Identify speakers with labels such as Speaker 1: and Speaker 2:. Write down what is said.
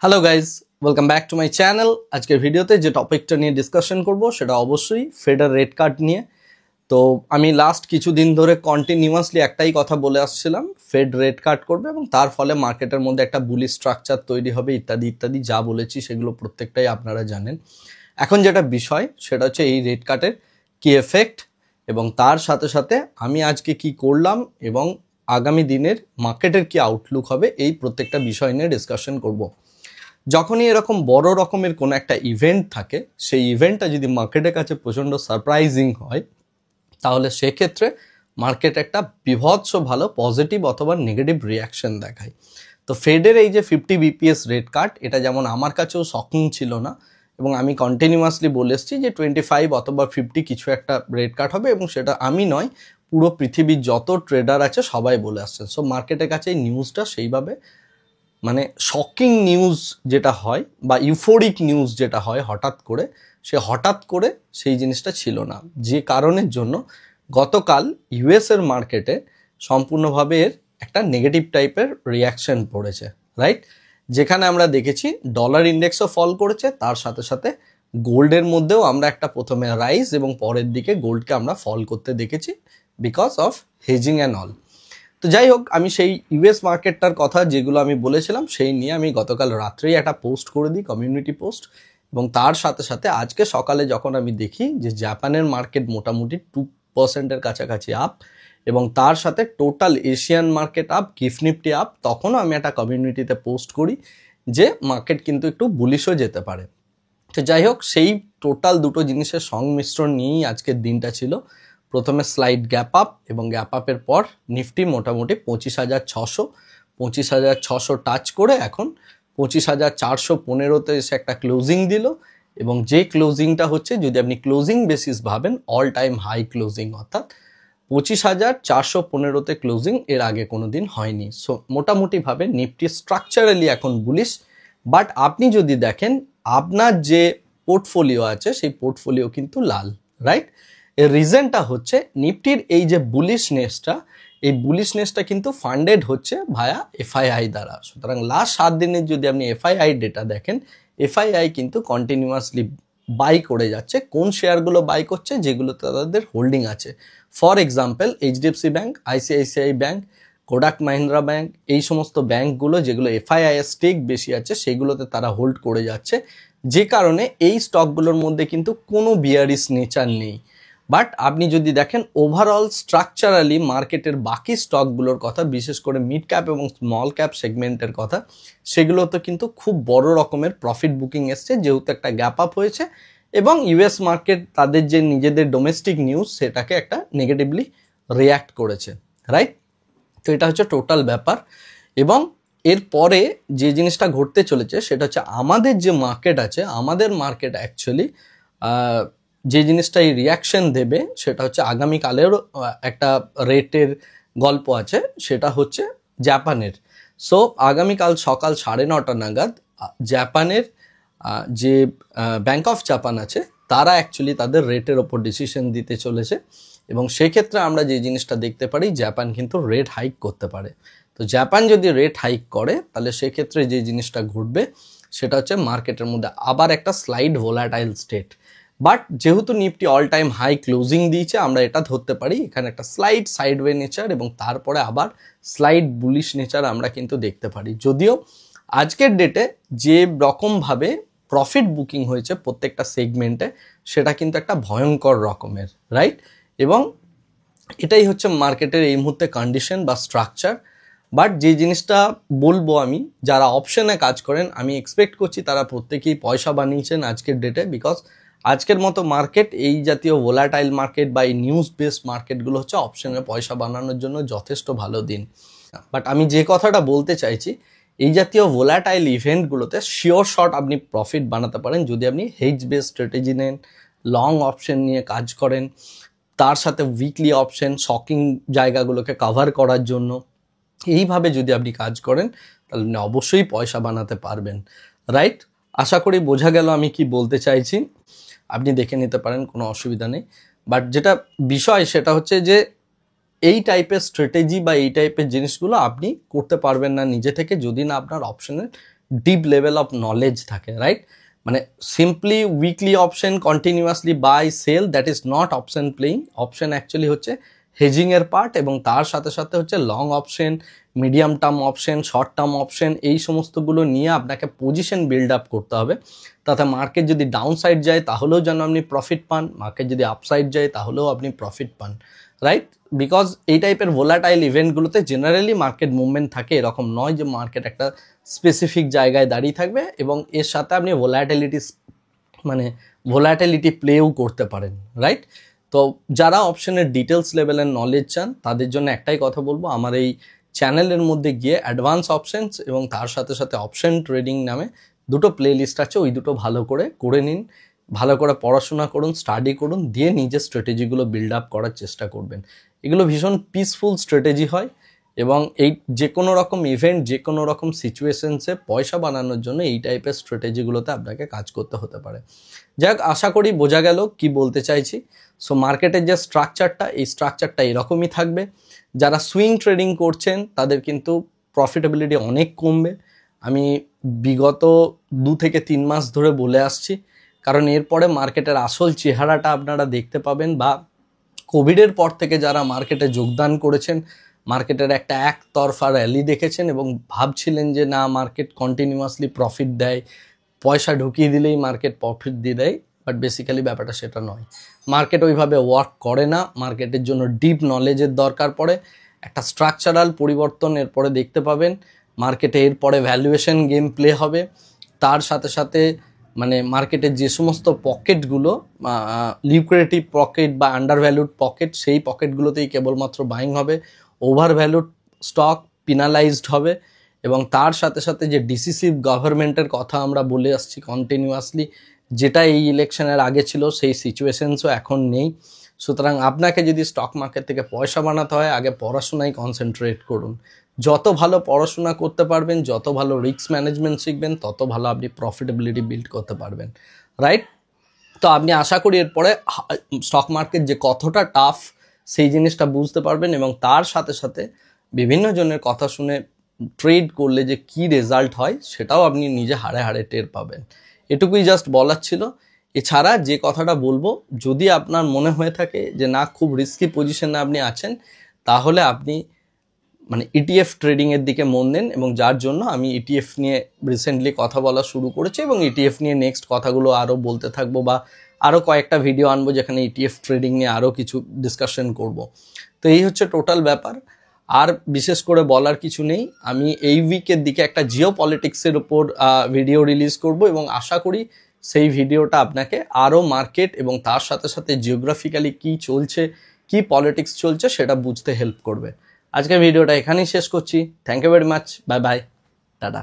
Speaker 1: Hello guys, welcome back to my channel. আজকের ভিডিওতে যে টপিকটা নিয়ে ডিসকাশন করব সেটা অবশ্যই ফেডের রেট কাট নিয়ে। তো আমি লাস্ট কিছুদিন ধরে কন্টিনিউয়াসলি একটাই কথা বলে আসছিলাম, ফেড রেট কাট করবে এবং তার ফলে মার্কেটের মধ্যে একটা বুলি স্ট্রাকচার তৈরি হবে ইত্যাদি ইত্যাদি, যা বলেছি সেগুলো প্রত্যেকটাই আপনারা জানেন। এখন যেটা বিষয় সেটা হচ্ছে এই রেট কাটের কি এফেক্ট এবং তার সাথে সাথে আমি আজকে কি করলাম এবং আগামী দিনের মার্কেটের কি আউটলুক হবে, এই প্রত্যেকটা বিষয় নিয়ে ডিসকাশন করব। যখনই এরকম বড় রকমের কোনো একটা ইভেন্ট থাকে, সেই ইভেন্টটা যদি মার্কেটের কাছে প্রচণ্ড সারপ্রাইজিং হয়, তাহলে সেক্ষেত্রে মার্কেট একটা বিভৎস ভালো পজিটিভ অথবা নেগেটিভ রিয়াকশন দেখায়। তো ফেডের এই যে 50 বিপিএস রেট কাট, এটা যেমন আমার কাছেও শকিং ছিল না এবং আমি কন্টিনিউয়াসলি বলে এসেছি যে 25 অথবা 50 কিছু একটা রেট কাট হবে, এবং সেটা আমি নয়, পুরো পৃথিবীর যত ট্রেডার আছে সবাই বলে আসছেন। সো মার্কেটের কাছে এই নিউজটা সেইভাবে মানে শকিং নিউজ যেটা হয় বা ইউফোরিক নিউজ যেটা হয় হঠাৎ করে সেই জিনিসটা ছিল না, যে কারণের জন্য গতকাল ইউএসের মার্কেটে সম্পূর্ণভাবে এর একটা নেগেটিভ টাইপের রিয়াকশন পড়েছে, রাইট? যেখানে আমরা দেখেছি ডলার ইন্ডেক্সও ফল করেছে, তার সাথে সাথে গোল্ডের মধ্যেও আমরা একটা প্রথমে রাইজ এবং পরের দিকে গোল্ডকে আমরা ফল করতে দেখেছি because of hedging and all. তো যাই হোক, আমি সেই ইউএস মার্কেটটার কথা যেগুলো আমি বলেছিলাম সেই নিয়ে আমি গতকাল রাত্রেই একটা পোস্ট করে দিই, কমিউনিটি পোস্ট, এবং তার সাথে সাথে আজকে সকালে যখন আমি দেখি যে জাপানের মার্কেট মোটামুটি 2%-এর কাছাকাছি আপ এবং তার সাথে total Asian market up, gift Nifty up, তখনও আমি একটা কমিউনিটিতে পোস্ট করি যে মার্কেট কিন্তু একটু বুলিশও যেতে পারে। তো যাই হোক, সেই টোটাল দুটো জিনিসের সংমিশ্রণ নিয়েই আজকের দিনটা ছিল। প্রথমে স্লাইড গ্যাপ আপ এবং গ্যাপ আপের পর নিফটি মোটামুটি 25,600 টাচ করে এখন 25,415-তে এসে একটা ক্লোজিং দিল, এবং যে ক্লোজিংটা হচ্ছে, যদি আপনি ক্লোজিং বেসিস ভাবেন, অল টাইম হাই ক্লোজিং, অর্থাৎ 25,415-তে ক্লোজিং এর আগে কোনো দিন হয়নি। সো মোটামুটিভাবে নিফটি স্ট্রাকচারালি এখন বুলিশ। বাট আপনি যদি দেখেন আপনার যে পোর্টফোলিও আছে সেই পোর্টফোলিও কিন্তু লাল, রাইট? এর রিজনটা হচ্ছে নিফটির এই যে বুলিশনেসটা, এই বুলিশনেসটা কিন্তু ফান্ডেড হচ্ছে ভায়া এফআইআই দ্বারা। সুতরাং লাস্ট 7 দিনের যদি আপনি এফআইআই ডেটা দেখেন, এফআইআই কিন্তু কন্টিনিউয়াসলি বাই করে যাচ্ছে। কোন শেয়ারগুলো বাই করছে? যেগুলোতে তাদের হোল্ডিং আছে। For example HDFC bank, ICICI bank, Kodak Mahindra bank, এই সমস্ত ব্যাংকগুলো যেগুলো এফআইআই এর স্টেক বেশি আছে সেগুলোতে তারা হোল্ড করে যাচ্ছে, যে কারণে এই স্টকগুলোর মধ্যে কিন্তু কোনো বিয়ারিশ নেচার নেই। বাট আপনি যদি দেখেন ওভারঅল স্ট্রাকচারালি মার্কেটের বাকি স্টকগুলোর কথা, বিশেষ করে মিড ক্যাপ এবং স্মল ক্যাপ সেগমেন্টের কথা, সেগুলোতে কিন্তু খুব বড় রকমের প্রফিট বুকিং এসছে, যেহেতু একটা গ্যাপ আপ হয়েছে এবং ইউএস মার্কেট তাদের যে নিজেদের ডোমেস্টিক নিউজ সেটাকে একটা নেগেটিভলি রিয়্যাক্ট করেছে, রাইট? তো এটা হচ্ছে টোটাল ব্যাপার। এবং এরপরে যে জিনিসটা ঘটতে চলেছে সেটা হচ্ছে আমাদের যে মার্কেট আছে, আমাদের মার্কেট অ্যাকচুয়ালি যে জিনিসটাই রিয়াকশন দেবে সেটা হচ্ছে আগামীকালের একটা রেটের গল্প আছে, সেটা হচ্ছে জাপানের। সো আগামীকাল সকাল 9:30 নাগাদ জাপানের যে ব্যাংক অফ জাপান আছে তারা অ্যাকচুয়ালি তাদের রেটের ওপর ডিসিশন দিতে চলেছে, এবং সেক্ষেত্রে আমরা যে জিনিসটা দেখতে পারি, জাপান কিন্তু রেট হাইক করতে পারে। তো জাপান যদি রেট হাইক করে তাহলে সেক্ষেত্রে যে জিনিসটা ঘটবে সেটা হচ্ছে মার্কেটের মধ্যে আবার একটা স্লাইড ভোলাটাইল স্টেট। বাট যেহেতু Nifty all time high closing দিয়েছে, আমরা এটা ধরতে পারি এখানে একটা স্লাইড সাইডওয়ে নেচার এবং তারপরে আবার স্লাইড বুলিশ নেচার আমরা কিন্তু দেখতে পারি। যদিও আজকের ডেটে যে রকমভাবে প্রফিট বুকিং হয়েছে প্রত্যেকটা সেগমেন্টে, সেটা কিন্তু একটা ভয়ঙ্কর রকমের, রাইট? এবং এটাই হচ্ছে মার্কেটের এই মুহূর্তে কন্ডিশন বা স্ট্রাকচার। বাট যে জিনিসটা বলবো, আমি যারা অপশনে কাজ করেন, আমি এক্সপেক্ট করছি তারা প্রত্যেকেই পয়সা বানিয়েছেন আজকের ডেটে, বিকজ আজকের মতো মার্কেট, এই জাতীয় ভোলাটাইল মার্কেট বা এই নিউজ বেসড মার্কেটগুলো হচ্ছে অপশনে পয়সা বানানোর জন্য যথেষ্ট ভালো দিন। বাট আমি যে কথাটা বলতে চাইছি, এই জাতীয় ভোলাটাইল ইভেন্টগুলোতে শিওর শট আপনি প্রফিট বানাতে পারেন যদি আপনি হেজ বেস স্ট্র্যাটেজি নেন, লং অপশন নিয়ে কাজ করেন, তার সাথে উইকলি অপশন শকিং জায়গাগুলোকে কভার করার জন্য। এইভাবে যদি আপনি কাজ করেন তাহলে আপনি অবশ্যই পয়সা বানাতে পারবেন, রাইট? আশা করি বোঝা গেল আমি কি বলতে চাইছি। আপনি দেখে নিতে পারেন, কোনো অসুবিধা নেই। বাট যেটা বিষয় সেটা হচ্ছে যে এই টাইপের স্ট্র্যাটেজি বা এই টাইপের জিনিসগুলো আপনি করতে পারবেন না নিজে থেকে, যদি না আপনার অপশনের ডিপ লেভেল অফ নলেজ থাকে, রাইট? মানে simply weekly option continuously buy sell, that is not option playing. Option actually হচ্ছে হেজিং এর পার্ট, এবং তার সাথে সাথে হচ্ছে long option, medium term option, short term option, এই সমস্তগুলো নিয়ে আপনাকে পজিশন বিল্ড আপ করতে হবে। তাতে মার্কেট যদি ডাউন সাইড যায় তাহলেও যেন আপনি প্রফিট পান, মার্কেট যদি আপসাইড যায় তাহলেও আপনি প্রফিট পান, রাইট? বিকজ এই টাইপের ভোলাটাইল ইভেন্টগুলোতে জেনারেলি মার্কেট মুভমেন্ট থাকে, এরকম নয় যে মার্কেট একটা স্পেসিফিক জায়গায় দাঁড়িয়ে থাকবে, এবং এর সাথে আপনি ভোলাটিলিটি প্লেও করতে পারেন, রাইট? তো যারা অপশনের ডিটেলস লেভেলের নলেজ চান তাদের জন্য একটাই কথা বলবো, আমার এই চ্যানেলের মধ্যে গিয়ে অ্যাডভান্স অপশনস এবং তার সাথে সাথে অপশন ট্রেডিং নামে দুটো প্লে লিস্ট আছে, ওই দুটো ভালো করে নিন, ভালো করে পড়াশোনা করুন, স্টাডি করুন, দিয়ে নিজের স্ট্র্যাটেজিগুলো বিল্ড আপ করার চেষ্টা করবেন। এগুলো ভীষণ পিসফুল স্ট্র্যাটেজি হয়, এবং এই যে কোনো রকম ইভেন্ট, যে কোনো রকম সিচুয়েশনসে পয়সা বানানোর জন্য এই টাইপের স্ট্র্যাটেজিগুলোতে আপনাকে কাজ করতে হতে পারে। যাক, আশা করি বোঝা গেল কি বলতে চাইছি। সো মার্কেটের যে স্ট্রাকচারটা, এই স্ট্রাকচারটা এরকমই থাকবে। যারা সুইং ট্রেডিং করছেন তাদের কিন্তু প্রফিটেবিলিটি অনেক কমবে, আমি বিগত 2 থেকে 3 মাস ধরে বলে আসছি, কারণ এরপরে মার্কেটের আসল চেহারাটা আপনারা দেখতে পাবেন, বা কোভিডের পর থেকে যারা মার্কেটে যোগদান করেছেন, মার্কেটের একটা একতরফা র্যালি দেখেছেন এবং ভাবছিলেন যে না মার্কেট কন্টিনিউয়াসলি প্রফিট দেয়, পয়সা ঢুকিয়ে দিলেই মার্কেট প্রফিট দিয়ে দেয়, বাট বেসিক্যালি ব্যাপারটা সেটা নয়। মার্কেট ওইভাবে ওয়ার্ক করে না, মার্কেটের জন্য ডিপ নলেজের দরকার পড়ে, একটা স্ট্রাকচারাল পরিবর্তন এরপরে দেখতে পাবেন মার্কেটে। এরপরে ভ্যালুয়েশন গেম প্লে হবে, তার সাথে সাথে মানে মার্কেটের যে সমস্ত পকেটগুলো লিকুইডিটি পকেট বা আন্ডার ভ্যালুড পকেট, সেই পকেটগুলোতেই কেবলমাত্র বাইং হবে, ওভার ভ্যালুড স্টক পিনালাইজড হবে, এবং তার সাথে সাথে যে ডিসিসিভ গভর্নমেন্টের কথা আমরা বলে আসছি কন্টিনিউয়াসলি, যেটা এই ইলেকশনের আগে ছিল সেই সিচুয়েশনসও এখন নেই। সুতরাং আপনাকে যদি স্টক মার্কেট থেকে পয়সা বানাতে হয়, আগে পড়াশোনায় কনসেন্ট্রেট করুন। যত ভালো পড়াশোনা করতে পারবেন, যত ভালো রিস্ক ম্যানেজমেন্ট শিখবেন, তত ভালো আপনি প্রফিটেবিলিটি বিল্ড করতে পারবেন, রাইট? তো আপনি আশা করি এরপরে স্টক মার্কেট যে কতটা টাফ সেই জিনিসটা বুঝতে পারবেন, এবং তার সাথে সাথে বিভিন্ন জনের কথা শুনে ট্রেড করলে যে কি রেজাল্ট হয় সেটাও আপনি নিজে হাড়ে হাড়ে টের পাবেন। এটুকুই জাস্ট বলার ছিল। এছাড়া যে কথাটা বলবো, যদি আপনার মনে হয়ে থাকে যে না খুব রিস্কি পজিশনে আপনি আছেন, তাহলে আপনি মানে ইটিএফ ট্রেডিংয়ের দিকে মন দেন, এবং যার জন্য আমি ইটিএফ নিয়ে রিসেন্টলি কথা বলা শুরু করেছি, এবং ইটিএফ নিয়ে নেক্সট কথাগুলো আরও বলতে থাকবো, বা আরও কয়েকটা ভিডিও আনবো যেখানে ইটিএফ ট্রেডিং নিয়ে আরও কিছু ডিসকাশন করব। তো এই হচ্ছে টোটাল ব্যাপার, আর বিশেষ করে বলার কিছু নেই। আমি এই উইকের দিকে একটা জিও পলিটিক্সের ওপর ভিডিও রিলিজ করব, এবং আশা করি সেই ভিডিওটা আপনাকে আরও মার্কেট এবং তার সাথে সাথে জিওগ্রাফিক্যালি কী চলছে, কি পলিটিক্স চলছে সেটা বুঝতে হেল্প করবে। আজকের ভিডিওটা এখানেই শেষ করছি। Thank you very much, bye bye, tata.